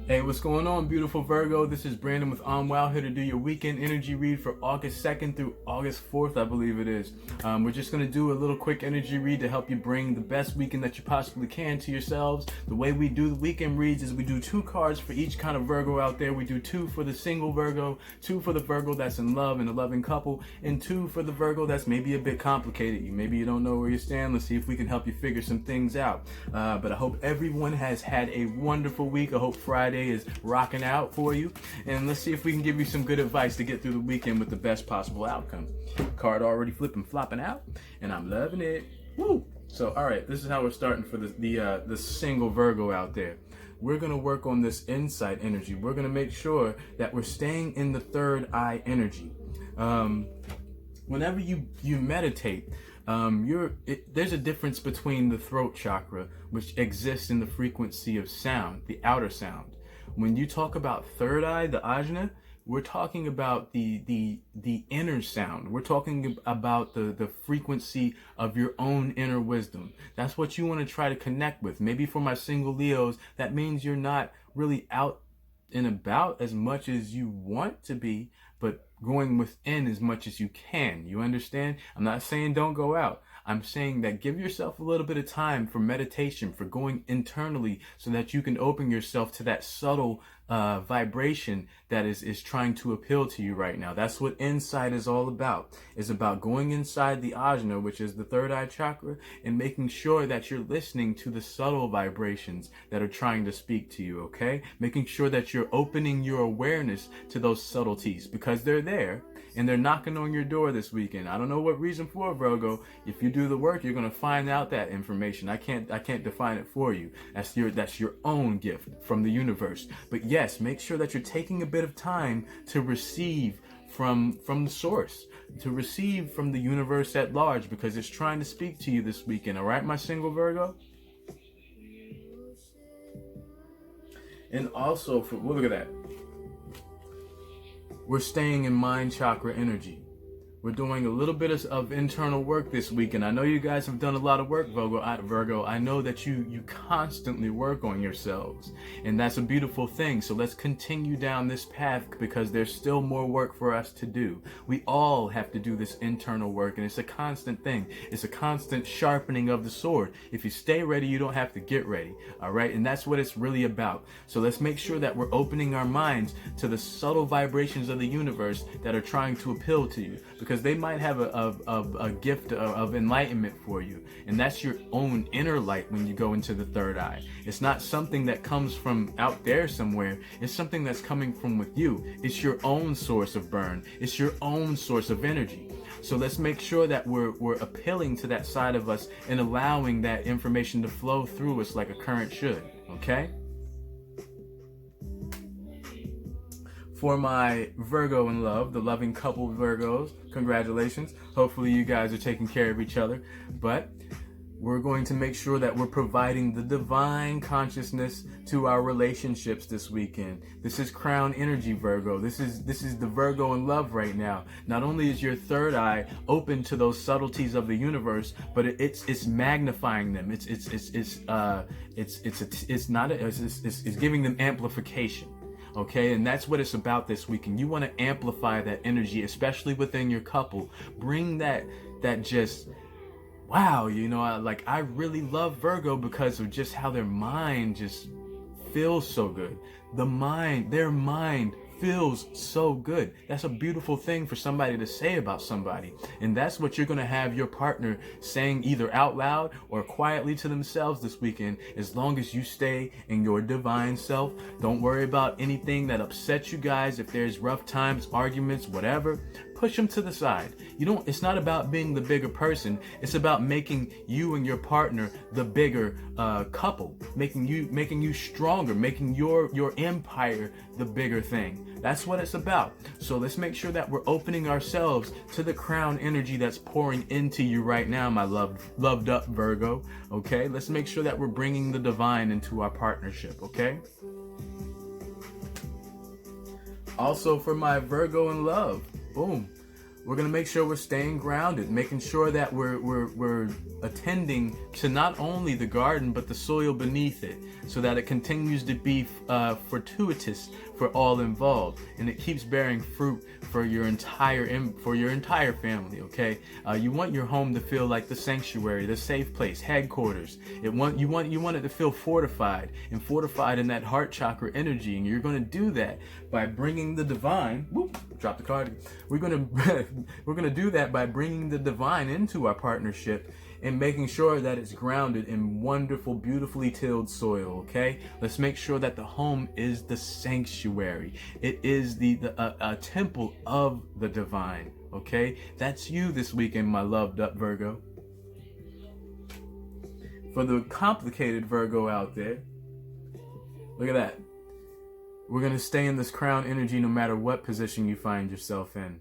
Hey, what's going on, beautiful Virgo? This is Brandon with On Wow, here to do your weekend energy read for August 2nd through August 4th, I believe it is. We're just going to do a little quick energy read to help you bring the best weekend that you possibly can to yourselves. The way we do the weekend reads is we do 2 cards for each kind of Virgo out there. We do 2 for the single Virgo, 2 for the Virgo that's in love and a loving couple, and 2 for the Virgo that's maybe a bit complicated. Maybe you don't know where you stand. Let's see if we can help you figure some things out. But I hope everyone has had a wonderful week. I hope Friday is rocking out for you, and let's see if we can give you some good advice to get through the weekend with the best possible outcome. Card already flipping, flopping out, and I'm loving it. Woo! So, all right, this is how we're starting for the single Virgo out there. We're gonna work on this insight energy. We're gonna make sure that we're staying in the third eye energy. Whenever you meditate, there's a difference between the throat chakra, which exists in the frequency of sound, the outer sound. When you talk about third eye, the ajna, we're talking about the inner sound. We're talking about the frequency of your own inner wisdom. That's what you want to try to connect with. Maybe for my single Leos, that means you're not really out and about as much as you want to be, but going within as much as you can. You understand? I'm not saying don't go out. I'm saying that give yourself a little bit of time for meditation, for going internally, so that you can open yourself to that subtle vibration that is trying to appeal to you right now. That's what insight is all about. It's about going inside the ajna, which is the third eye chakra, and making sure that you're listening to the subtle vibrations that are trying to speak to you, okay? Making sure that you're opening your awareness to those subtleties, because they're there and they're knocking on your door this weekend. I don't know what reason for, Virgo. If you do the work, you're going to find out that information. I can't define it for you. That's your own gift from the universe. But yes, make sure that you're taking a bit of time to receive from the source, to receive from the universe at large, because it's trying to speak to you this weekend. All right, my single Virgo? And also, look at that. We're staying in mind chakra energy. We're doing a little bit of internal work this week, and I know you guys have done a lot of work, Virgo. I know that you constantly work on yourselves, and that's a beautiful thing. So let's continue down this path, because there's still more work for us to do. We all have to do this internal work, and it's a constant thing. It's a constant sharpening of the sword. If you stay ready, you don't have to get ready, all right? And that's what it's really about. So let's make sure that we're opening our minds to the subtle vibrations of the universe that are trying to appeal to you, because they might have a gift of enlightenment for you, and that's your own inner light when you go into the third eye. It's not something that comes from out there somewhere. It's something that's coming from with you. It's your own source of burn. It's your own source of energy. So let's make sure that we're appealing to that side of us and allowing that information to flow through us like a current should, okay? For my Virgo in love, the loving couple Virgos, congratulations. Hopefully you guys are taking care of each other. But we're going to make sure that we're providing the divine consciousness to our relationships this weekend. This is crown energy, Virgo. This is the Virgo in love right now. Not only is your third eye open to those subtleties of the universe, but it's magnifying them. It's giving them amplification. Okay, and that's what it's about this weekend. You want to amplify that energy, especially within your couple. Bring that just, wow, I really love Virgo because of just how their mind just feels so good. Their mind feels so good. That's a beautiful thing for somebody to say about somebody. And that's what you're going to have your partner saying either out loud or quietly to themselves this weekend, as long as you stay in your divine self. Don't worry about anything that upsets you guys. If there's rough times, arguments, whatever, push them to the side. It's not about being the bigger person. It's about making you and your partner the bigger couple, making you stronger, making your empire the bigger thing. That's what it's about. So let's make sure that we're opening ourselves to the crown energy that's pouring into you right now, my loved up Virgo. Okay, let's make sure that we're bringing the divine into our partnership. Okay. Also for my Virgo in love, boom. We're going to make sure we're staying grounded, making sure that we're attending to not only the garden, but the soil beneath it, so that it continues to be fortuitous for all involved, and it keeps bearing fruit for your entire family. Okay, you want your home to feel like the sanctuary, the safe place, headquarters. You want it to feel fortified in that heart chakra energy, and you're going to do that by bringing the divine. Whoop, drop the card. We're gonna do that by bringing the divine into our partnership and making sure that it's grounded in wonderful, beautifully tilled soil. Okay, let's make sure that the home is the sanctuary. It is the temple of the divine. Okay, that's you this weekend, my loved up Virgo. For the complicated Virgo out there, look at that. We're going to stay in this crown energy no matter what position you find yourself in.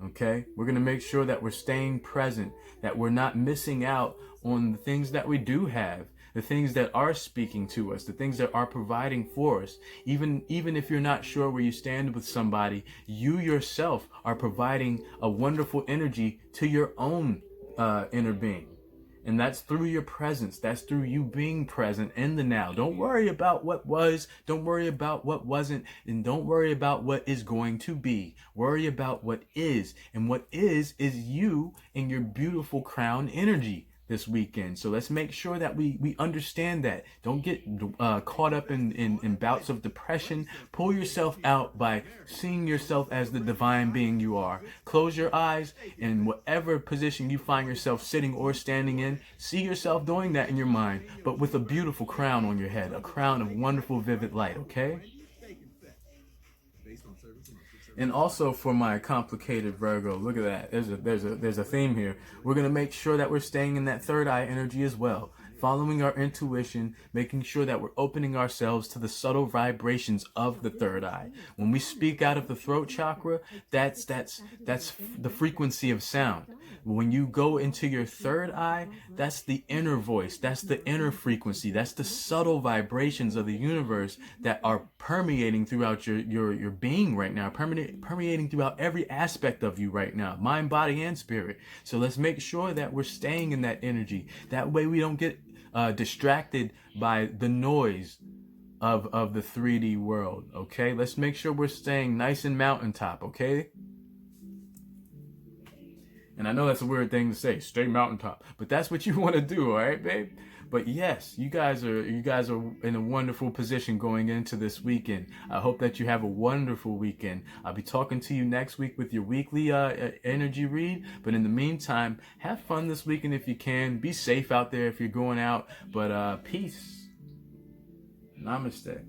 Okay? We're going to make sure that we're staying present, that we're not missing out on the things that we do have, the things that are speaking to us, the things that are providing for us. Even if you're not sure where you stand with somebody, you yourself are providing a wonderful energy to your own inner being. And that's through your presence. That's through you being present in the now. Don't worry about what was. Don't worry about what wasn't. And don't worry about what is going to be. Worry about what is. And what is you and your beautiful crown energy this weekend. So let's make sure that we understand that. Don't get caught up in bouts of depression. Pull yourself out by seeing yourself as the divine being you are. Close your eyes, and whatever position you find yourself sitting or standing in, see yourself doing that in your mind, but with a beautiful crown on your head, a crown of wonderful, vivid light, okay? And also for my complicated Virgo, look at that. There's a theme here. We're going to make sure that we're staying in that third eye energy as well. Following our intuition, making sure that we're opening ourselves to the subtle vibrations of the third eye. When we speak out of the throat chakra, that's the frequency of sound. When you go into your third eye, that's the inner voice, that's the inner frequency, that's the subtle vibrations of the universe that are permeating throughout your being right now, permeating throughout every aspect of you right now, mind, body, and spirit. So let's make sure that we're staying in that energy. That way we don't get distracted by the noise of the 3D world. Okay, let's make sure we're staying nice and mountaintop. Okay. And I know that's a weird thing to say, stay mountaintop, but that's what you want to do, all right, babe? But yes, you guys are in a wonderful position going into this weekend. I hope that you have a wonderful weekend. I'll be talking to you next week with your weekly energy read. But in the meantime, have fun this weekend if you can. Be safe out there if you're going out. But peace. Namaste.